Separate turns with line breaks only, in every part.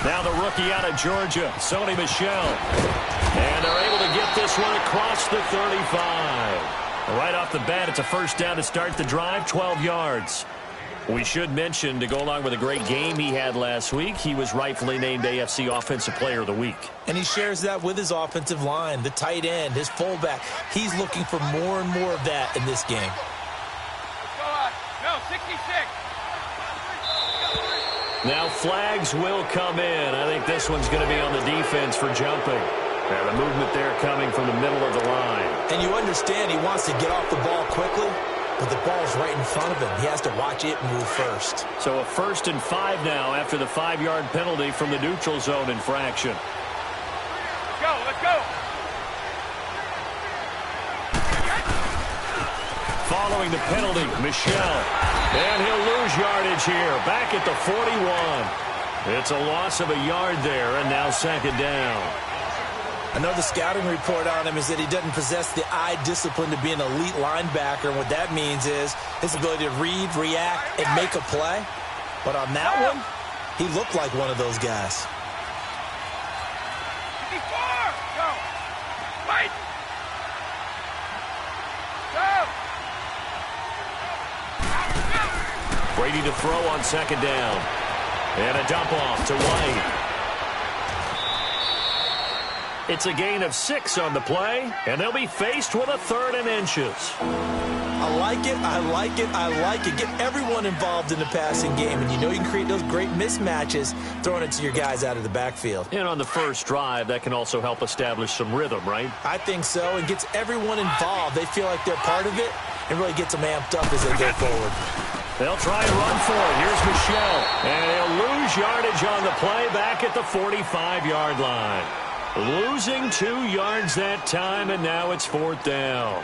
Now the rookie out of Georgia, Sony Michel. And they're able to get this one across the 35. Right off the bat, it's a first down to start the drive, 12 yards. We should mention, to go along with a great game he had last week, he was rightfully named AFC Offensive Player of the Week.
And he shares that with his offensive line, the tight end, his fullback. He's looking for more and more of that in this game.
No, 66.
Now flags will come in. I think this one's going to be on the defense for jumping. And the movement there coming from the middle of the line.
And you understand he wants to get off the ball quickly, but the ball's right in front of him. He has to watch it move first.
So a 1st and 5 now after the 5-yard penalty from the neutral zone infraction.
Let's go.
Following the penalty, Michel. And he'll lose yardage here. Back at the 41. It's a loss of a yard there, and now 2nd down.
Another scouting report on him is that he doesn't possess the eye discipline to be an elite linebacker. And what that means is his ability to read, react, and make a play. But on that one, he looked like one of those guys.
Go. Fight. Go.
Brady to throw on 2nd down. And a dump off to White. It's a gain of 6 on the play, and they'll be faced with a 3rd and inches.
I like it, I like it, I like it. Get everyone involved in the passing game, and you know you can create those great mismatches throwing it to your guys out of the backfield.
And on the first drive, that can also help establish some rhythm, right?
I think so, and gets everyone involved. They feel like they're part of it, and really gets them amped up as they go forward.
They'll try and run for it. Here's Michel, and he'll lose yardage on the play back at the 45-yard line. Losing 2 yards that time, and now it's 4th down.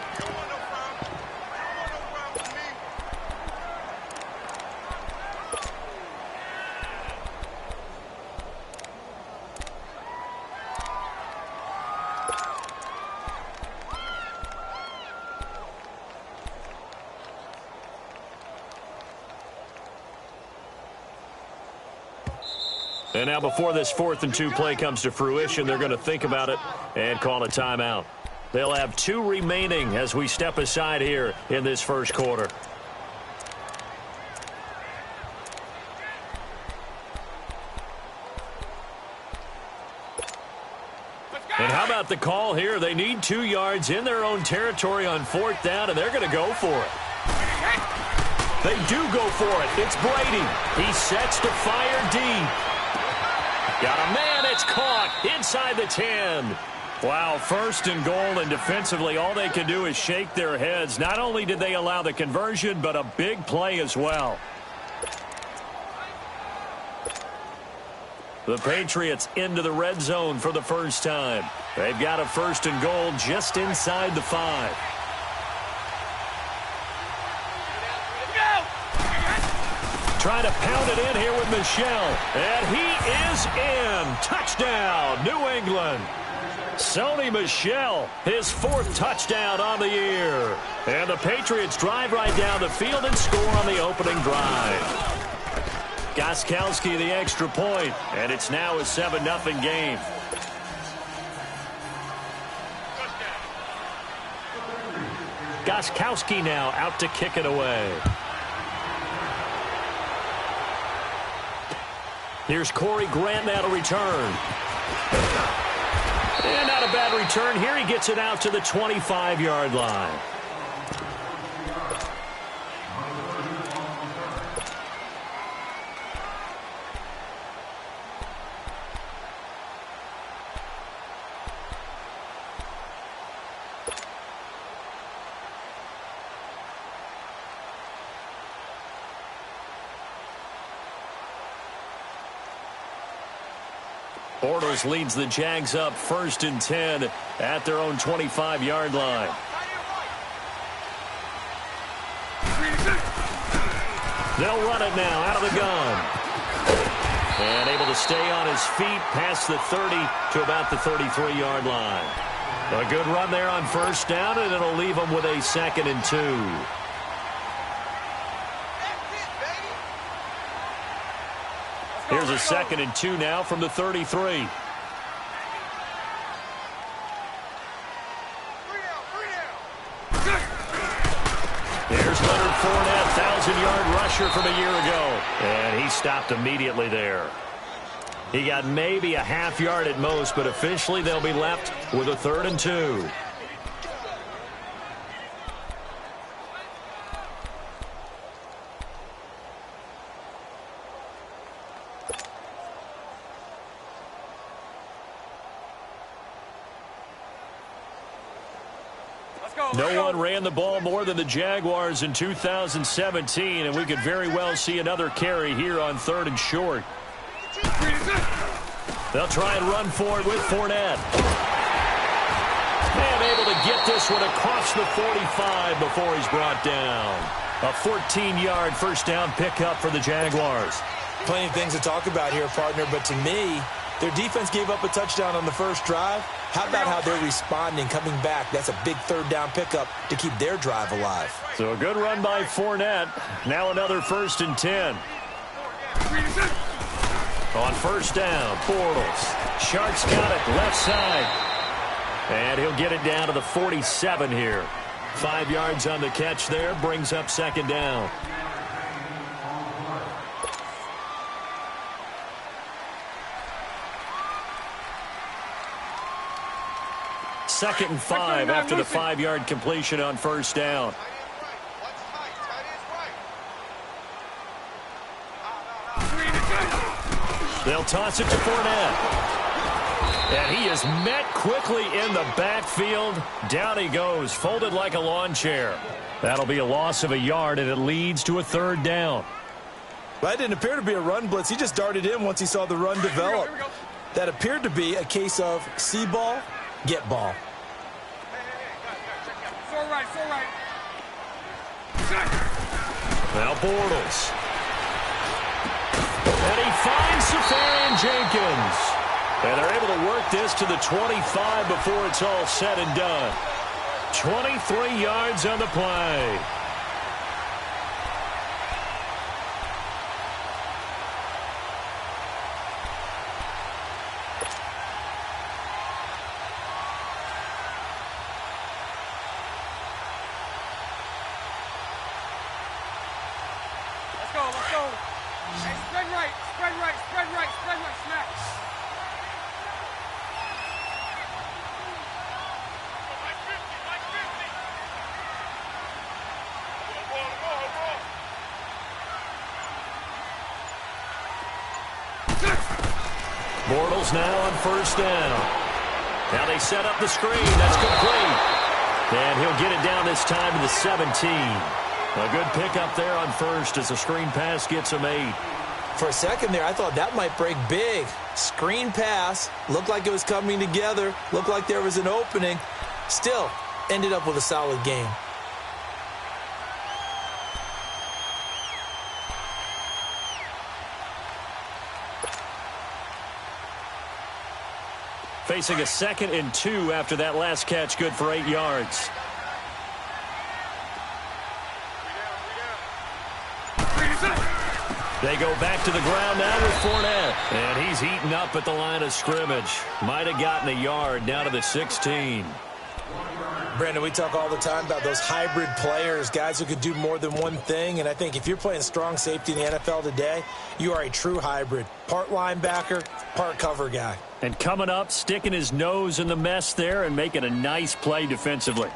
And now before this 4th and 2 play comes to fruition, they're going to think about it and call a timeout. They'll have 2 remaining as we step aside here in this first quarter. And how about the call here? They need 2 yards in their own territory on 4th down, and they're going to go for it. They do go for it. It's Brady. He sets to fire deep. Got a man, it's caught inside the 10. Wow, 1st and goal, and defensively all they can do is shake their heads. Not only did they allow the conversion, but a big play as well. The Patriots into the red zone for the first time. They've got a 1st and goal just inside the 5. Trying to pound it in here with Michel. And he is in. Touchdown, New England. Sony Michel, his 4th touchdown on the year. And the Patriots drive right down the field and score on the opening drive. Gostkowski the extra point, and it's now a 7-0 game. Gostkowski now out to kick it away. Here's Corey Grant now to return. And not a bad return here. He gets it out to the 25-yard line. Bortles leads the Jags up 1st and 10 at their own 25-yard line. They'll run it now out of the gun. And able to stay on his feet past the 30 to about the 33-yard line. A good run there on 1st down, and it'll leave them with a 2nd and 2. Here's a 2nd and 2 now from the 33. Here's Leonard Fournette, 1,000-yard rusher from a year ago. And he stopped immediately there. He got maybe a half yard at most, but officially they'll be left with a 3rd and 2. No one ran the ball more than the Jaguars in 2017, and we could very well see another carry here on 3rd and short. They'll try and run forward with Fournette. And able to get this one across the 45 before he's brought down. A 14-yard first down pickup for the Jaguars.
Plenty of things to talk about here, partner, but to me, their defense gave up a touchdown on the first drive. How about how they're responding, coming back? That's a big 3rd down pickup to keep their drive alive.
So a good run by Fournette. Now another 1st and 10. On 1st down, Bortles. Sharks got it, left side. And he'll get it down to the 47 here. 5 yards on the catch there, brings up 2nd down. Second and 5 after the 5-yard completion on 1st down. They'll toss it to Fournette. And he is met quickly in the backfield. Down he goes, folded like a lawn chair. That'll be a loss of a yard, and it leads to a 3rd down.
Well, that didn't appear to be a run blitz. He just darted in once he saw the run develop. That appeared to be a case of see ball, get ball.
Now Bortles. And he finds Safarian Jenkins. And they're able to work this to the 25 before it's all said and done. 23 yards on the play.
Snap.
Bortles now on 1st down. Now they set up the screen. That's complete. And he'll get it down this time to the 17. A good pickup there on 1st as the screen pass gets him 8.
For a second there, I thought that might break big. Screen pass. Looked like it was coming together. Looked like there was an opening. Still, ended up with a solid game.
Facing a 2nd and 2 after that last catch, good for 8 yards. They go back to the ground now with Fournette. And he's eaten up at the line of scrimmage. Might have gotten a yard down to the 16.
Brandon, we talk all the time about those hybrid players, guys who could do more than one thing. And I think if you're playing strong safety in the NFL today, you are a true hybrid. Part linebacker, part cover guy.
And coming up, sticking his nose in the mess there and making a nice play defensively.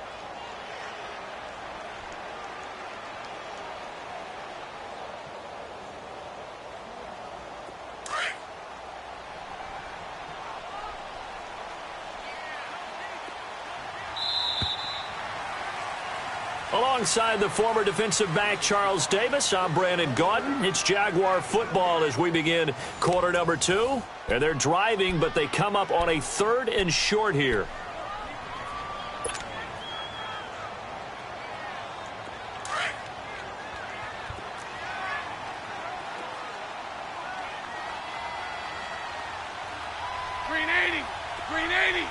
Alongside the former defensive back Charles Davis, I'm Brandon Gaudin. It's Jaguar football as we begin quarter number 2. And they're driving, but they come up on a 3rd and short here.
Green 80.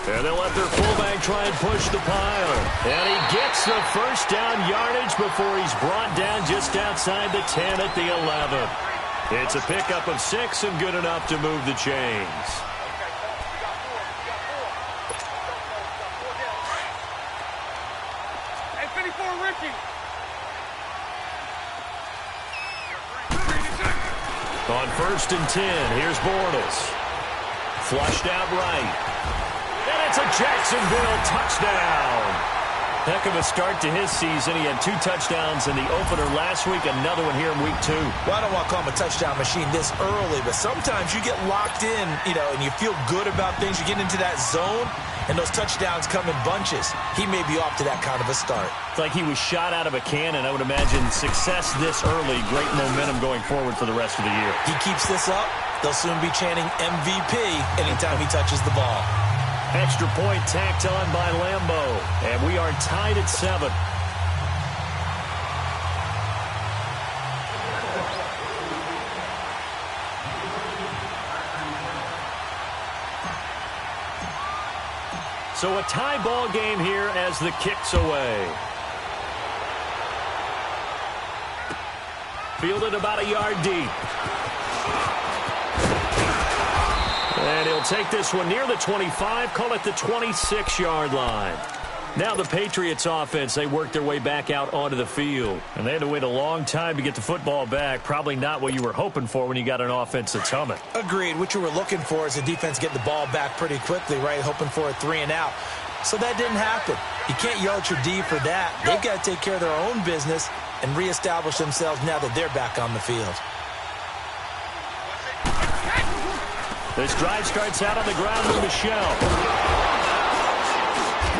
And they'll let their fullback try and push the pile. And he gets the first down yardage before he's brought down just outside the 10 at the 11. It's a pickup of 6 and good enough to move the chains.
Hey, 54, Ricky.
On 1st and 10, here's Bortles. Flushed out right. And it's a Jacksonville touchdown. Heck of a start to his season. He had 2 touchdowns in the opener last week, another one here in week 2.
Well, I don't want to call him a touchdown machine this early, but sometimes you get locked in, and you feel good about things. You get into that zone, and those touchdowns come in bunches. He may be off to that kind of a start.
It's like he was shot out of a cannon. I would imagine success this early, great momentum going forward for the rest of the year.
He keeps this up, they'll soon be chanting MVP anytime he touches the ball.
Extra point tacked on by Lambeau, and we are tied at 7. So a tie ball game here as the kick's away. Fielded about a yard deep. And he'll take this one near the 25, call it the 26-yard line. Now the Patriots offense, they work their way back out onto the field. And they had to wait a long time to get the football back. Probably not what you were hoping for when you got an offense that's humming.
Agreed. What you were looking for is the defense get the ball back pretty quickly, right? Hoping for a 3 and out. So that didn't happen. You can't yell at your D for that. They've got to take care of their own business and reestablish themselves now that they're back on the field.
This drive starts out on the ground with Michel.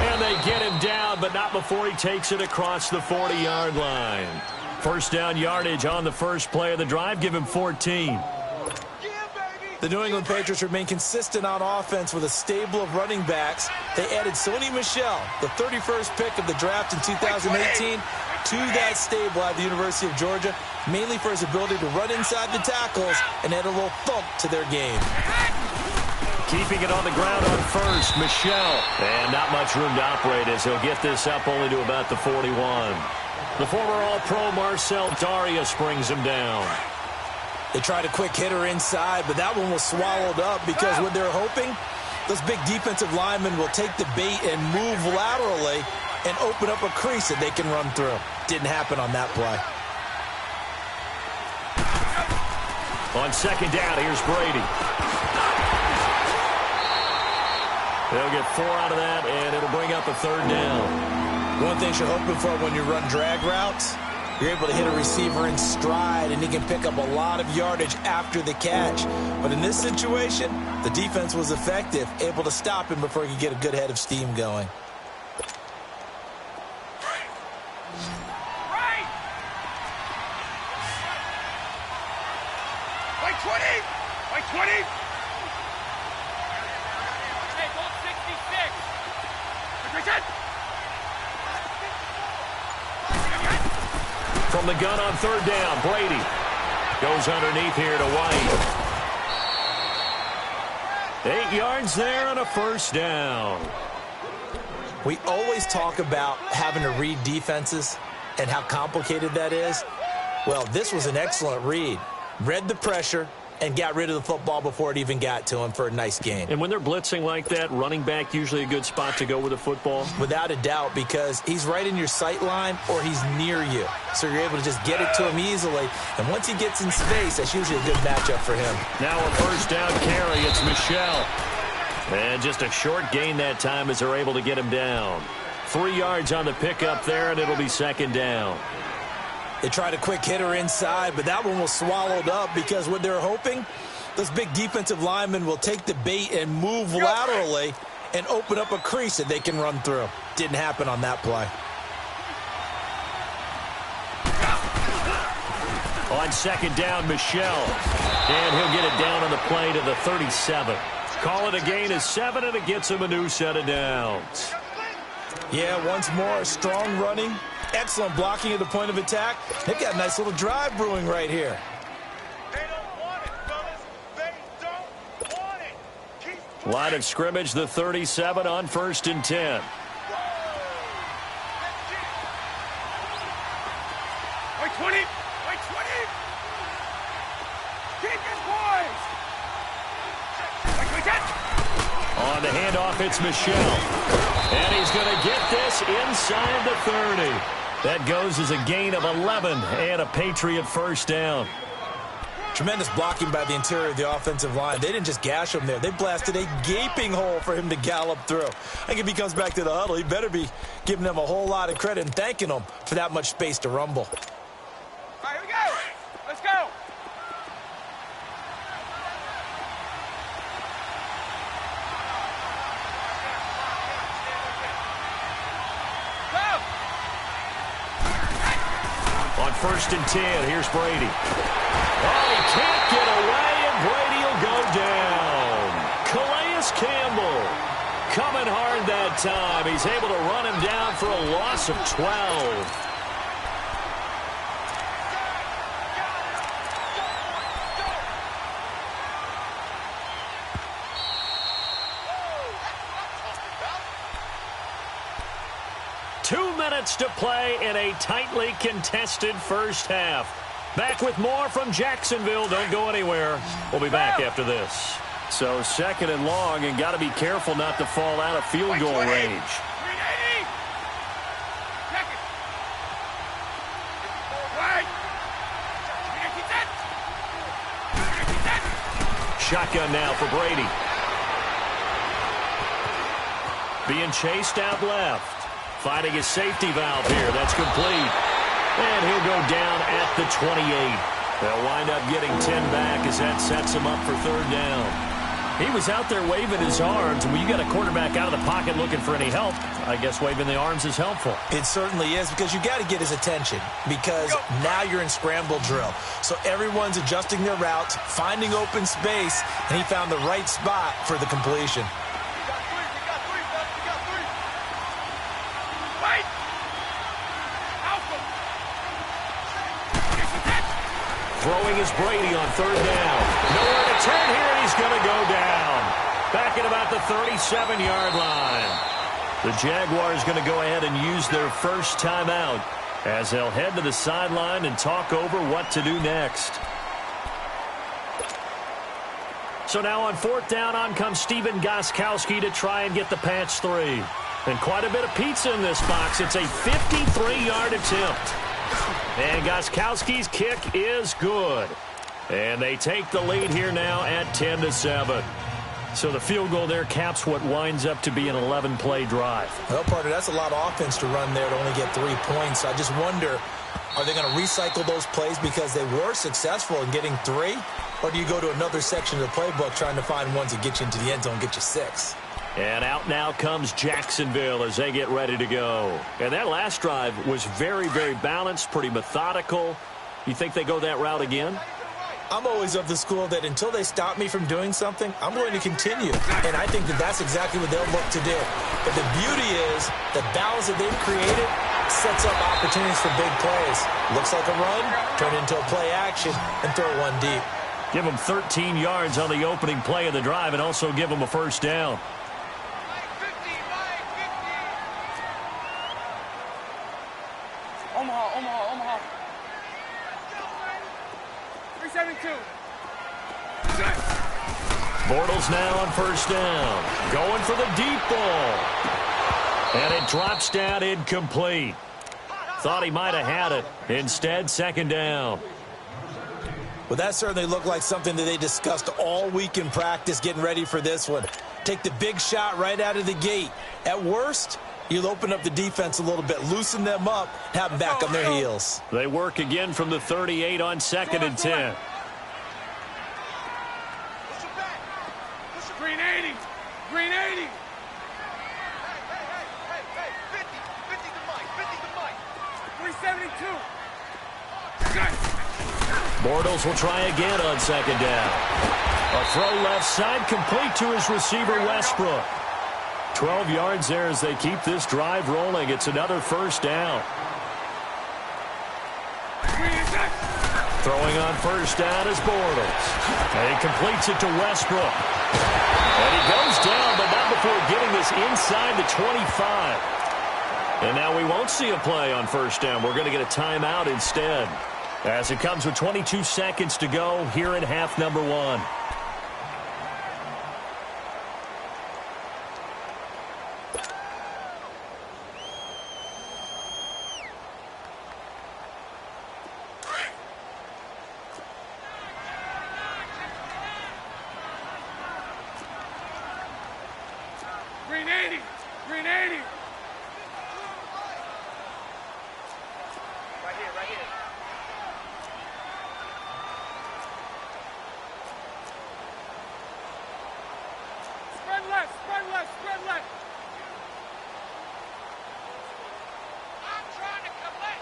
And they get him down, but not before he takes it across the 40-yard line. First down yardage on the first play of the drive. Give him 14.
The New England Patriots remain consistent on offense with a stable of running backs. They added Sony Michel, the 31st pick of the draft in 2018, to that stable at the University of Georgia, mainly for his ability to run inside the tackles and add a little thump to their game.
Keeping it on the ground on first, Michel. And not much room to operate as he'll get this up only to about the 41. The former All-Pro Marcel Darius brings him down.
They tried a quick hitter inside, but that one was swallowed up because what they're hoping, those big defensive linemen will take the bait and move laterally and open up a crease that they can run through. Didn't happen on that play.
On second down, here's Brady. They'll get 4 out of that, and it'll bring up a 3rd down.
One thing you're hoping for when you run drag routes, you're able to hit a receiver in stride, and he can pick up a lot of yardage after the catch. But in this situation, the defense was effective, able to stop him before he could get a good head of steam going.
Like 20! Like 20! Hey, goal 66!
From the gun on 3rd down, Brady goes underneath here to White. 8 yards there and a first down.
We always talk about having to read defenses and how complicated that is. Well, this was an excellent read. Read the pressure and got rid of the football before it even got to him for a nice gain.
And when they're blitzing like that, running back usually a good spot to go with the football?
Without a doubt, because he's right in your sight line or he's near you. So you're able to just get it to him easily. And once he gets in space, that's usually a good matchup for him.
Now a first down carry. It's Michel. And just a short gain that time as they're able to get him down. 3 yards on the pickup there, and it'll be 2nd down.
They tried a quick hitter inside, but that one was swallowed up because what they're hoping, those big defensive linemen will take the bait and move laterally and open up a crease that they can run through. Didn't happen on that play.
On 2nd down, Michel. And he'll get it down on the play to the 37. Call it a gain of 7, and it gets him a new set of downs.
Yeah, once more, strong running. Excellent blocking at the point of attack. They've got a nice little drive brewing right here.
They don't want it, fellas. They don't want it. Keep
Line of scrimmage, the 37 on 1st and 10.
Wait 20. Wait 20. Keep his boys. Wait 10.
On the handoff, it's Michel. And he's going to get this inside the 30. That goes as a gain of 11 and a Patriot first down.
Tremendous blocking by the interior of the offensive line. They didn't just gash him there. They blasted a gaping hole for him to gallop through. I think if he comes back to the huddle, he better be giving them a whole lot of credit and thanking them for that much space to rumble.
All right, here we go. Let's go.
On 1st and 10, here's Brady. Oh, he can't get away, and Brady will go down. Calais Campbell coming hard that time. He's able to run him down for a loss of 12. 2 minutes to play in a tightly contested first half. Back with more from Jacksonville. Don't go anywhere. We'll be back after this. So 2nd and long, and got to be careful not to fall out of field goal range.
380. Check it. Right. 380.
Shotgun now for Brady. Being chased out left. Finding his safety valve here. That's complete. And he'll go down at the 28. They'll wind up getting 10 back as that sets him up for 3rd down. He was out there waving his arms, and when you got a quarterback out of the pocket looking for any help, I guess waving the arms is helpful.
It certainly is, because you got to get his attention, because now you're in scramble drill. So everyone's adjusting their routes, finding open space, and he found the right spot for the completion.
Throwing is Brady on 3rd down. Nowhere to turn here, and he's going to go down. Back at about the 37-yard line. The Jaguars going to go ahead and use their first timeout as they'll head to the sideline and talk over what to do next. So now on 4th down, on comes Stephen Gostkowski to try and get the patch 3. And quite a bit of pizza in this box. It's a 53-yard attempt. And Gostkowski's kick is good. And they take the lead here now at 10-7. So the field goal there caps what winds up to be an 11-play drive.
Well, partner, that's a lot of offense to run there to only get 3 points. I just wonder, are they going to recycle those plays because they were successful in getting 3? Or do you go to another section of the playbook trying to find ones that get you into the end zone and get you 6?
And out now comes Jacksonville as they get ready to go. And that last drive was very, very balanced, pretty methodical. You think they go that route again?
I'm always of the school that until they stop me from doing something, I'm going to continue. And I think that that's exactly what they'll look to do. But the beauty is the balance that they've created sets up opportunities for big plays. Looks like a run, turn into a play action, and throw one deep.
Give them 13 yards on the opening play of the drive and also give them a first down.
Omaha. 372.
Bortles now on 1st down. Going for the deep ball. And it drops down incomplete. Thought he might have had it. Instead, 2nd down.
Well, that certainly looked like something that they discussed all week in practice getting ready for this one. Take the big shot right out of the gate. At worst, you'll open up the defense a little bit, loosen them up, have them back on their heels.
They work again from the 38 on 2nd and 10.
Green 80. 50 to Mike. 372.
Bortles will try again on 2nd down. A throw left side, complete to his receiver, Westbrook. 12 yards there as they keep this drive rolling. It's another first down. Throwing on first down is Bortles. And he completes it to Westbrook. And he goes down, but not before getting this inside the 25. And now we won't see a play on first down. We're going to get a timeout instead, as it comes with 22 seconds to go here in half number 1.
Green 80. Green 80. Right here, right here. Spread left, spread left, spread left. I'm trying to collect.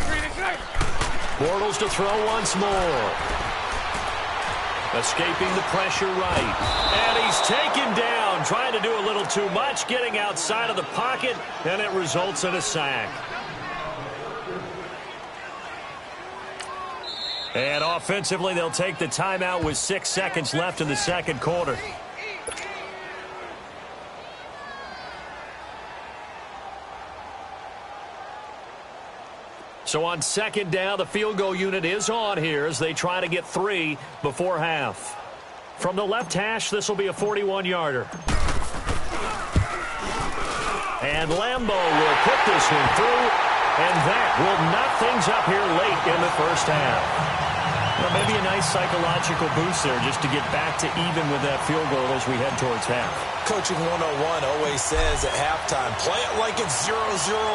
Green is right.
Bortles to throw once more. Escaping the pressure right. And he's taken down, trying to do a little too much, getting outside of the pocket, and it results in a sack. And offensively, they'll take the timeout with 6 seconds left in the second quarter. So on second down, the field goal unit is on here as they try to get 3 before half. From the left hash, this will be a 41-yarder. And Lambeau will put this one through, and that will knock things up here late in the first half. Well, maybe a nice psychological boost there just to get back to even with that field goal as we head towards half.
Coaching 101 always says at halftime, play it like it's 0-0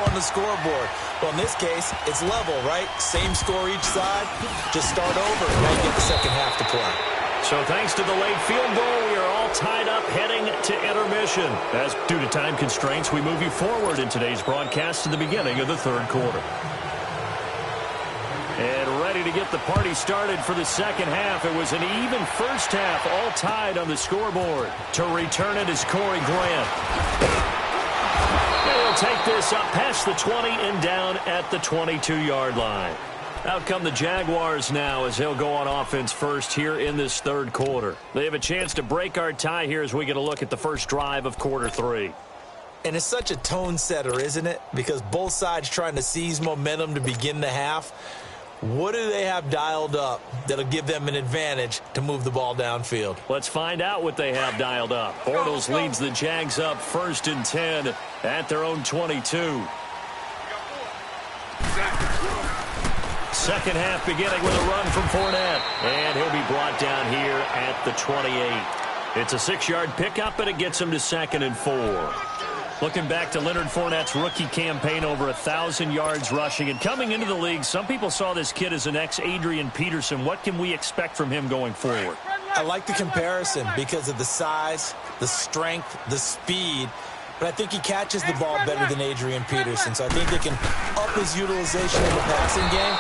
on the scoreboard. Well, in this case, it's level, right? Same score each side. Just start over, and now you get the second half to play.
So thanks to the late field goal, we are all tied up heading to intermission. As due to time constraints, we move you forward in today's broadcast to the beginning of the third quarter. And ready to get the party started for the second half. It was an even first half, all tied on the scoreboard. To return it is Corey Grant. And he'll take this up past the 20 and down at the 22-yard line. Out come the Jaguars now as they'll go on offense first here in this third quarter. They have a chance to break our tie here as we get a look at the first drive of quarter 3.
And it's such a tone setter, isn't it? Because both sides trying to seize momentum to begin the half. What do they have dialed up that'll give them an advantage to move the ball downfield?
Let's find out what they have dialed up. Bortles leads the Jags up 1st and 10 at their own 22. Second half beginning with a run from Fournette. And he'll be brought down here at the 28. It's a 6-yard pickup, and it gets him to 2nd and 4. Looking back to Leonard Fournette's rookie campaign, over 1,000 yards rushing. And coming into the league, some people saw this kid as an ex-Adrian Peterson. What can we expect from him going forward?
I like the comparison because of the size, the strength, the speed. But I think he catches the ball better than Adrian Peterson. So I think they can up his utilization in the passing game.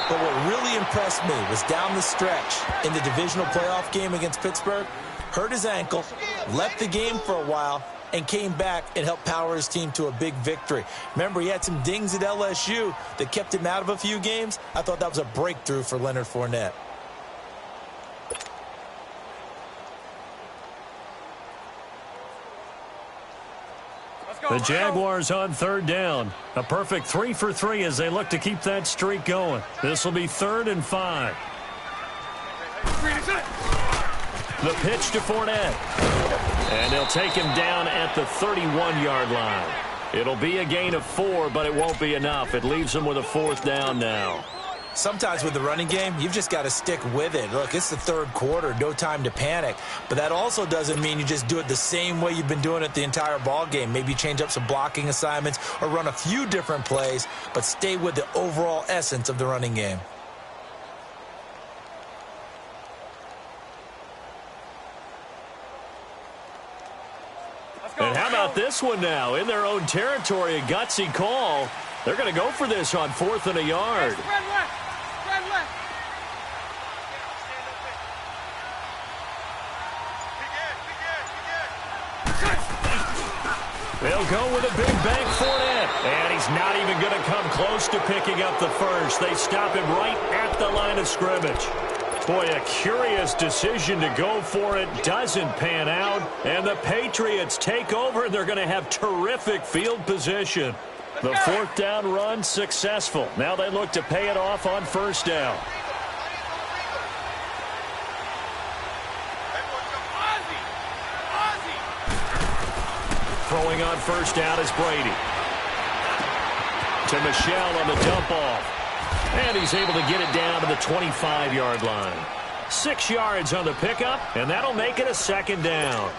But what really impressed me was down the stretch in the divisional playoff game against Pittsburgh. Hurt his ankle, left the game for a while, and came back and helped power his team to a big victory. Remember, he had some dings at LSU that kept him out of a few games. I thought that was a breakthrough for Leonard Fournette.
The Jaguars on 3rd down. A perfect 3 for 3 as they look to keep that streak going. This will be 3rd and 5. The pitch to Fournette. And they'll take him down at the 31-yard line. It'll be a gain of 4, but it won't be enough. It leaves them with a 4th down now.
Sometimes with the running game, you've just got to stick with it. Look, it's the third quarter, no time to panic. But that also doesn't mean you just do it the same way you've been doing it the entire ball game. Maybe change up some blocking assignments or run a few different plays, but stay with the overall essence of the running game.
And how about this one now? In their own territory, a gutsy call. They're going to go for this on 4th and a yard.
Spread left. Spread left.
They'll go with a big bank for it. And he's not even going to come close to picking up the first. They stop him right at the line of scrimmage. Boy, a curious decision to go for it. Doesn't pan out. And the Patriots take over. They're going to have terrific field position. The fourth down run successful. Now they look to pay it off on first down. Throwing on first down is Brady. To Michel on the dump off. And he's able to get it down to the 25-yard line. 6 yards on the pickup, and that'll make it a second down.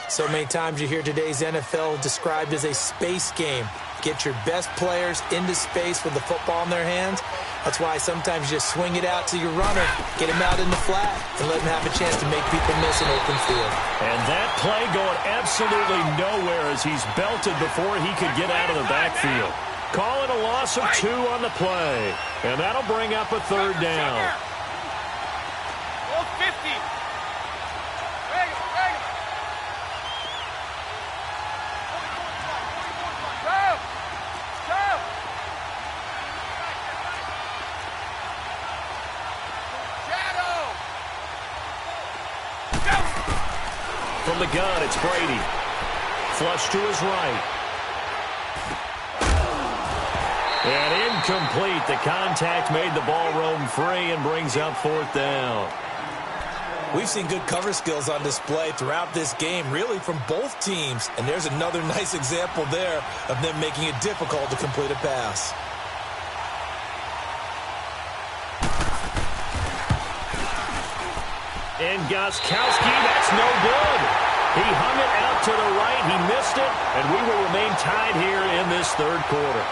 So many times you hear today's NFL described as a space game. Get your best players into space with the football in their hands. That's why sometimes you just swing it out to your runner, get him out in the flat, and let him have a chance to make people miss an open field.
And that play going absolutely nowhere as he's belted before he could get out of the backfield. Call it a loss of 2 on the play. And that'll bring up a third down.
50.
From the gun, it's Brady. Flush to his right. And incomplete. The contact made the ball roam free and brings up fourth down.
We've seen good cover skills on display throughout this game, really from both teams. And there's another nice example there of them making it difficult to complete a pass.
And Gostkowski, that's no good. He hung it out to the right. He missed it, and we will remain tied here in this third quarter.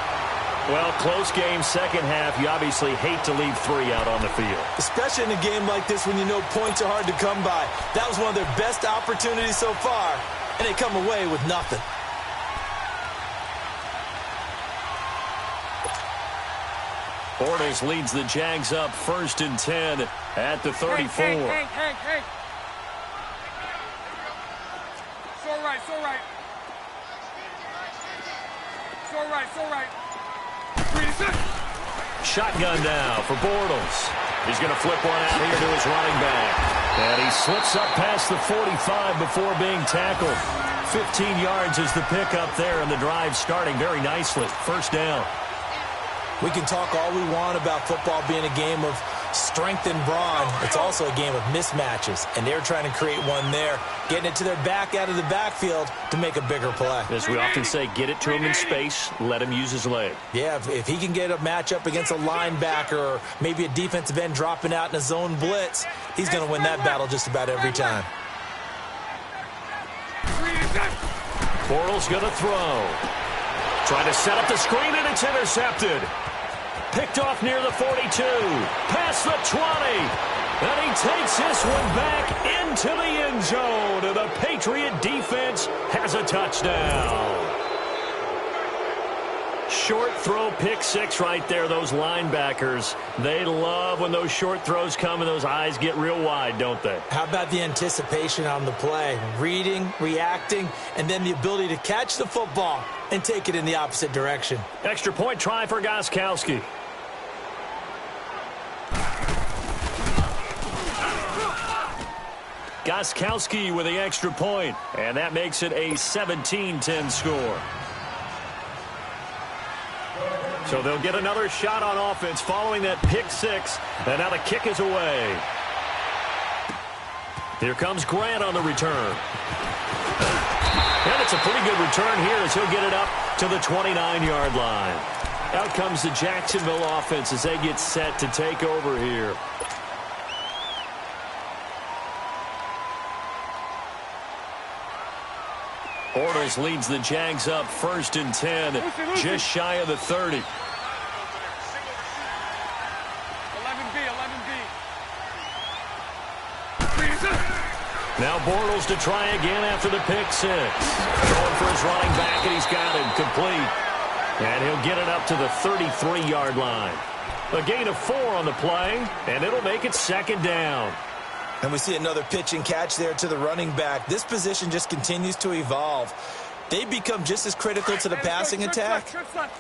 Well, close game, second half. You obviously hate to leave 3 out on the field.
Especially in a game like this when you know points are hard to come by. That was one of their best opportunities so far, and they come away with nothing.
Bortles leads the Jags up 1st and 10 at the 34.
Hank. So right.
Shotgun now for Bortles. He's going to flip one out here to his running back. And he slips up past the 45 before being tackled. 15 yards is the pickup there, and the drive starting very nicely. First down.
We can talk all we want about football being a game of strength and brawn. It's also a game of mismatches, and they're trying to create one there, getting it to their back out of the backfield to make a bigger play.
As we often say, get it to him in space, let him use his leg.
Yeah, if he can get a matchup against a linebacker or maybe a defensive end dropping out in a zone blitz, he's going to win that battle just about every time.
Bortles going to throw. Trying to set up the screen, and it's intercepted. Picked off near the 42. Past the 20. And he takes this one back into the end zone. And the Patriot defense has a touchdown. Short throw, pick 6 right there. Those linebackers, they love when those short throws come and those eyes get real wide, don't they?
How about the anticipation on the play? Reading, reacting, and then the ability to catch the football and take it in the opposite direction.
Extra point try for Gostkowski. Gostkowski with the extra point, and that makes it a 17-10 score. So they'll get another shot on offense following that pick 6, and now the kick is away. Here comes Grant on the return. And it's a pretty good return here as he'll get it up to the 29-yard line. Out comes the Jacksonville offense as they get set to take over here. Bortles leads the Jags up 1st and 10, just shy of the 30. 11B. Now Bortles to try again after the pick 6. Going for his running back, and he's got him complete. And he'll get it up to the 33-yard line. A gain of 4 on the play, and it'll make it 2nd down.
And we see another pitch and catch there to the running back. This position just continues to evolve. they become just as critical to the passing attack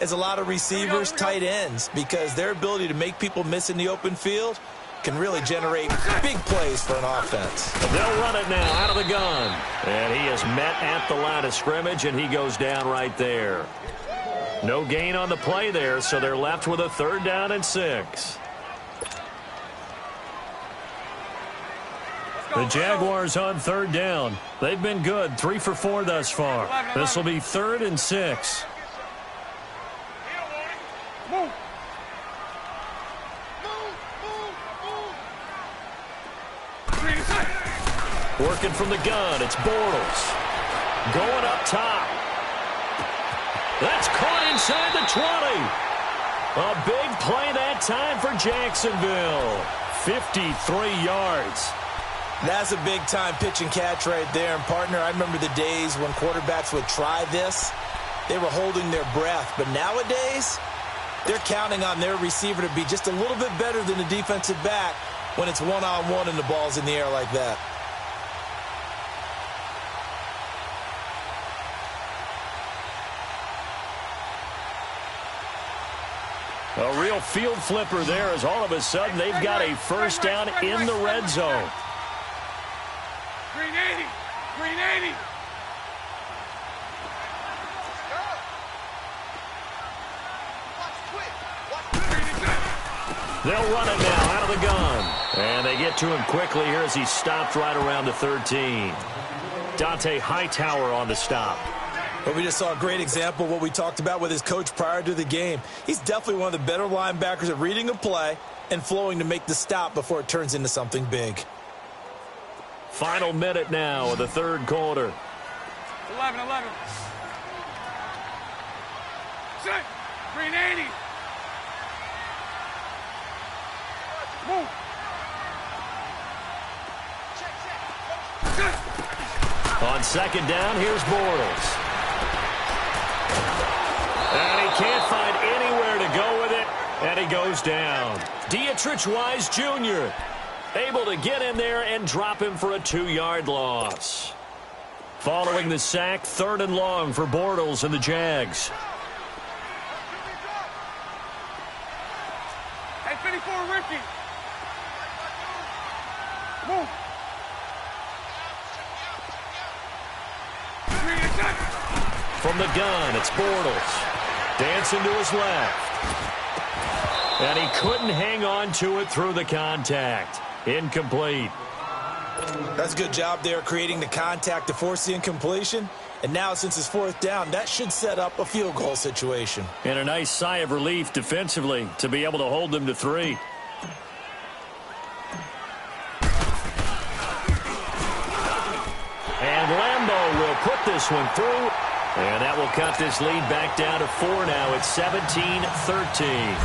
as a lot of receivers, tight ends, because their ability to make people miss in the open field can really generate big plays for an offense.
They'll run it now out of the gun. And he is met at the line of scrimmage, and he goes down right there. No gain on the play there, so they're left with a 3rd down and 6. The Jaguars on 3rd down. They've been good, 3 for 4 thus far. This will be 3rd and 6.
Move.
Working from the gun, it's Bortles. Going up top. That's caught inside the 20. A big play that time for Jacksonville. 53 yards.
That's a big-time pitch and catch right there. And, partner, I remember the days when quarterbacks would try this. They were holding their breath. But nowadays, they're counting on their receiver to be just a little bit better than the defensive back when it's one-on-one and the ball's in the air like that.
A real field flipper there as all of a sudden they've got a 1st down in the red zone.
Green 80. Green 80.
They'll run it now out of the gun. And they get to him quickly here as he stopped right around the 13. Dante Hightower on the stop.
But we just saw a great example of what we talked about with his coach prior to the game. He's definitely one of the better linebackers at reading a play and flowing to make the stop before it turns into something big.
Final minute now of the 3rd quarter.
11. Set. Green 80. Move.
On 2nd down, here's Bortles. And he can't find anywhere to go with it, and he goes down. Dietrich Wise Jr. able to get in there and drop him for a 2-yard loss. Following the sack, 3rd and long for Bortles and the Jags.
Hey, 54, Ricky. Move.
From the gun, it's Bortles. Dancing to his left. And he couldn't hang on to it through the contact. Incomplete.
That's a good job there creating the contact to force the incompletion. And now, since it's 4th down, that should set up a field goal situation.
And a nice sigh of relief defensively to be able to hold them to 3. And Lambeau will put this one through. And that will cut this lead back down to 4 now. It's 17-13.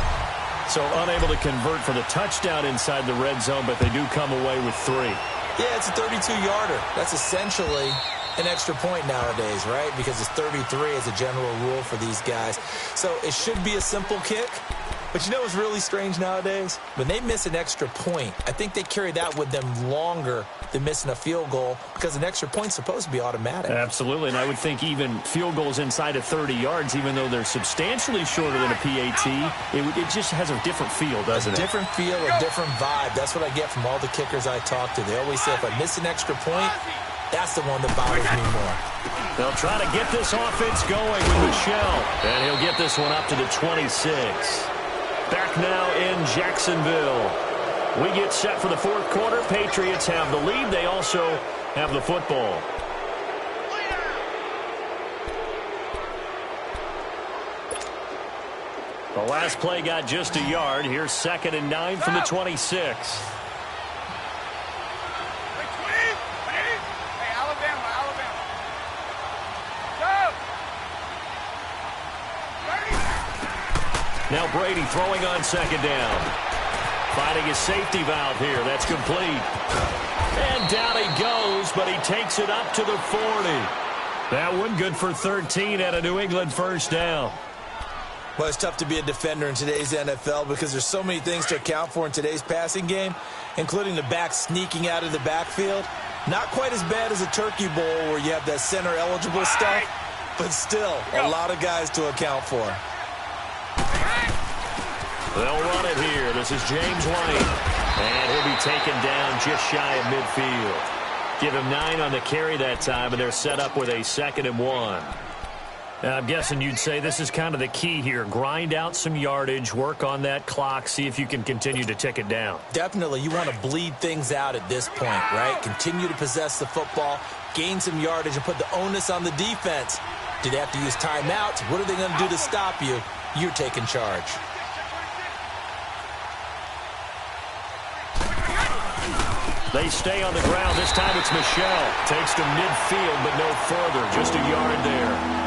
So unable to convert for the touchdown inside the red zone, but they do come away with 3.
Yeah, it's a 32-yarder. That's essentially an extra point nowadays, right? Because it's 33 as a general rule for these guys. So it should be a simple kick. But you know what's really strange nowadays? When they miss an extra point, I think they carry that with them longer than missing a field goal because an extra point's supposed to be automatic.
Absolutely, and I would think even field goals inside of 30 yards, even though they're substantially shorter than a PAT, it just has a different feel, doesn't it?
A different feel, a different vibe. That's what I get from all the kickers I talk to. They always say if I miss an extra point, that's the one that bothers me more.
They'll try to get this offense going with Michel, and he'll get this one up to the 26. Back now in Jacksonville. We get set for the 4th quarter. Patriots have the lead. They also have the football. The last play got just a yard. Here's 2nd and 9 from the 26. Now Brady throwing on 2nd down. Finding his safety valve here. That's complete. And down he goes, but he takes it up to the 40. That one good for 13 at a New England 1st down.
Well, it's tough to be a defender in today's NFL because there's so many things to account for in today's passing game, including the back sneaking out of the backfield. Not quite as bad as a turkey bowl where you have that center eligible stuff, but still a lot of guys to account for.
They'll run it here. This is James White. And he'll be taken down just shy of midfield. Give him 9 on the carry that time, and they're set up with a 2nd and 1. I'm guessing you'd say this is kind of the key here. Grind out some yardage, work on that clock, see if you can continue to tick it down.
Definitely. You want to bleed things out at this point, right? Continue to possess the football, gain some yardage, and put the onus on the defense. Do they have to use timeouts? What are they going to do to stop you? You're taking charge.
They stay on the ground. This time it's Michel. Takes to midfield, but no further. Just a yard there.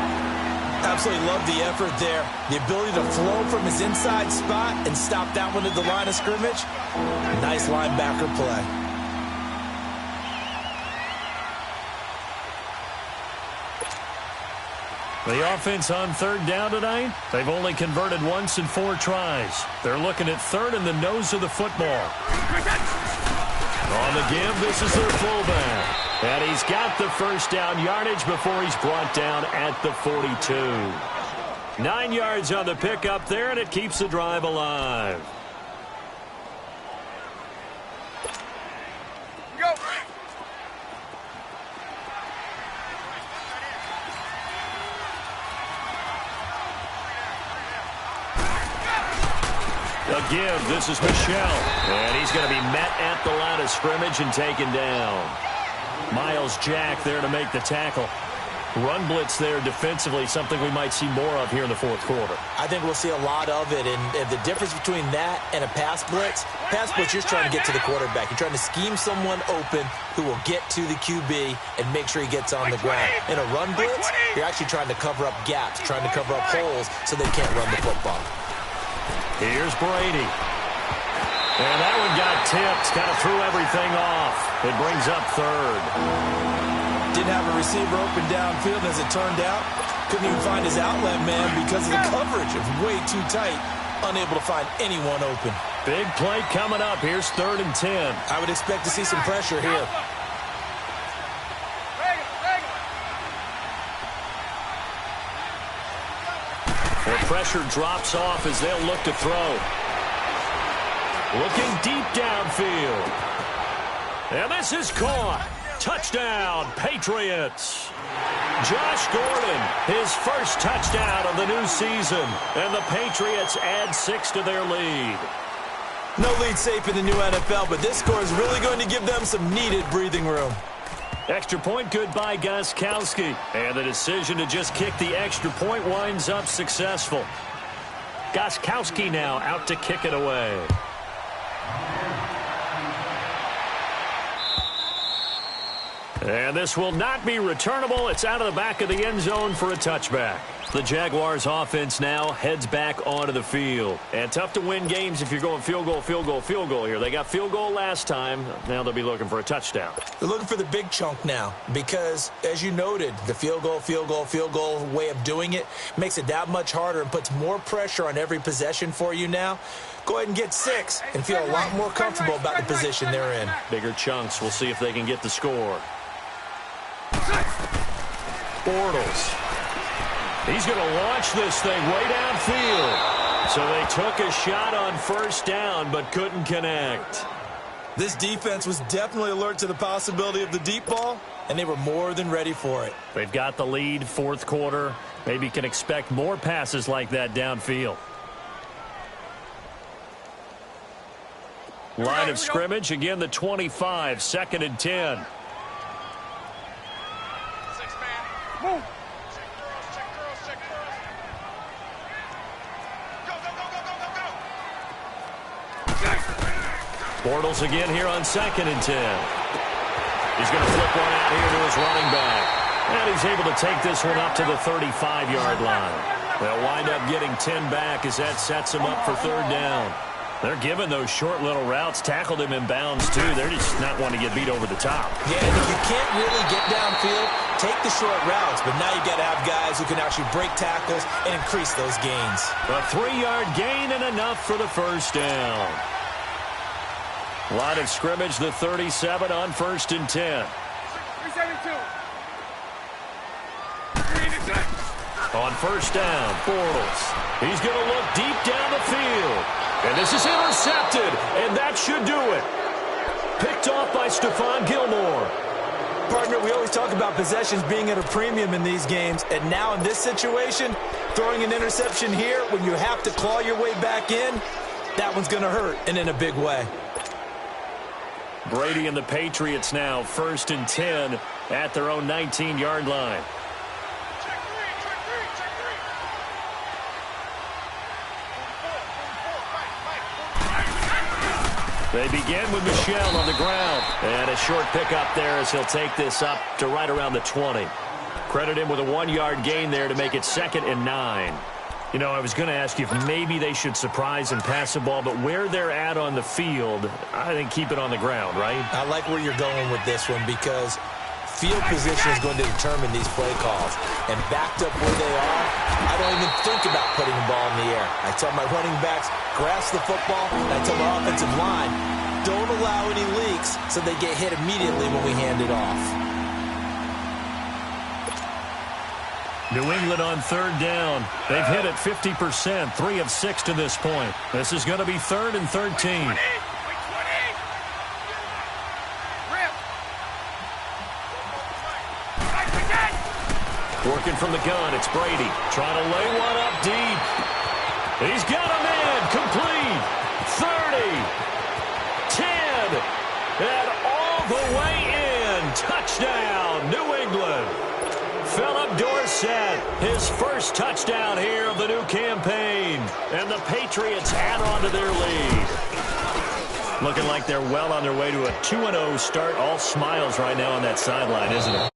Absolutely love the effort there. The ability to flow from his inside spot and stop that one at the line of scrimmage. Nice linebacker play.
The offense on 3rd down tonight, they've only converted once in 4 tries. They're looking at 3rd in the nose of the football. On the give, this is their fullback. And he's got the first down yardage before he's brought down at the 42. 9 yards on the pickup there, and it keeps the drive alive.
Go.
A give, this is Michel. And he's going to be met at the line of scrimmage and taken down. Miles Jack there to make the tackle. Run blitz there defensively, something we might see more of here in the 4th quarter.
I think we'll see a lot of it, and the difference between that and a pass blitz, you're trying to get to the quarterback. You're trying to scheme someone open who will get to the QB and make sure he gets on the ground. In a run blitz, you're actually trying to cover up gaps, trying to cover up holes so they can't run the football.
Here's Brady. And that one got tipped, kind of threw everything off. It brings up 3rd.
Didn't have a receiver open downfield, as it turned out. Couldn't even find his outlet man because of the coverage. It was way too tight. Unable to find anyone open.
Big play coming up. Here's 3rd and 10.
I would expect to see some pressure here.
The pressure drops off as they'll look to throw. Looking deep downfield. And this is caught. Touchdown, Patriots. Josh Gordon, his first touchdown of the new season. And the Patriots add 6 to their lead.
No lead safe in the new NFL, but this score is really going to give them some needed breathing room.
Extra point good by Gostkowski. And the decision to just kick the extra point winds up successful. Gostkowski now out to kick it away. And this will not be returnable. It's out of the back of the end zone for a touchback. The Jaguars offense now heads back onto the field. And tough to win games if you're going field goal, field goal, field goal here. They got field goal last time. Now they'll be looking for a touchdown.
They're looking for the big chunk now because, as you noted, the field goal way of doing it makes it that much harder and puts more pressure on every possession for you now. Go ahead and get 6 and feel a lot more comfortable about the position they're in.
Bigger chunks. We'll see if they can get the score. Bortles. He's going to launch this thing way downfield. So they took a shot on 1st down but couldn't connect.
This defense was definitely alert to the possibility of the deep ball, and they were more than ready for it.
They've got the lead, 4th quarter. Maybe can expect more passes like that downfield. Line of scrimmage, again the 25, 2nd and 10.
Move.
Bortles again here on 2nd and 10. He's going to flip one out here to his running back. And he's able to take this one up to the 35-yard line. They'll wind up getting 10 back as that sets him up for 3rd down. They're giving those short little routes. Tackled him in bounds, too. They're just not wanting to get beat over the top.
Yeah, and if you can't really get downfield, take the short routes. But now you got to have guys who can actually break tackles and increase those gains.
A 3-yard gain and enough for the 1st down. Line of scrimmage, the 37 on 1st and 10.
372. 386.
On first down, Bortles. He's going to look deep down the field. And this is intercepted, and that should do it. Picked off by Stephon Gilmore.
Partner, we always talk about possessions being at a premium in these games, and now in this situation, throwing an interception here when you have to claw your way back in, that one's going to hurt, and in a big way.
Brady and the Patriots now 1st and 10 at their own 19-yard line. They begin with Michel on the ground. And a short pickup there as he'll take this up to right around the 20. Credit him with a 1-yard gain there to make it 2nd and 9. You know, I was going to ask you if maybe they should surprise and pass the ball, but where they're at on the field, I think keep it on the ground, right?
I like where you're going with this one because field position is going to determine these play calls. And backed up where they are, I don't even think about putting the ball in the air. I tell my running backs, grasp the football, and I tell my offensive line, don't allow any leaks so they get hit immediately when we hand it off.
New England on 3rd down. They've hit it 50%, 3 of 6 to this point. This is going to be 3rd and 13. Working from the gun, it's Brady. Trying to lay one up deep. He's got a man. Complete. 30. 10. And all the way in. Touchdown, New England. Philip Dorsett, his first touchdown here of the new campaign. And the Patriots add on to their lead. Looking like they're well on their way to a 2-0 start. All smiles right now on that sideline, isn't it?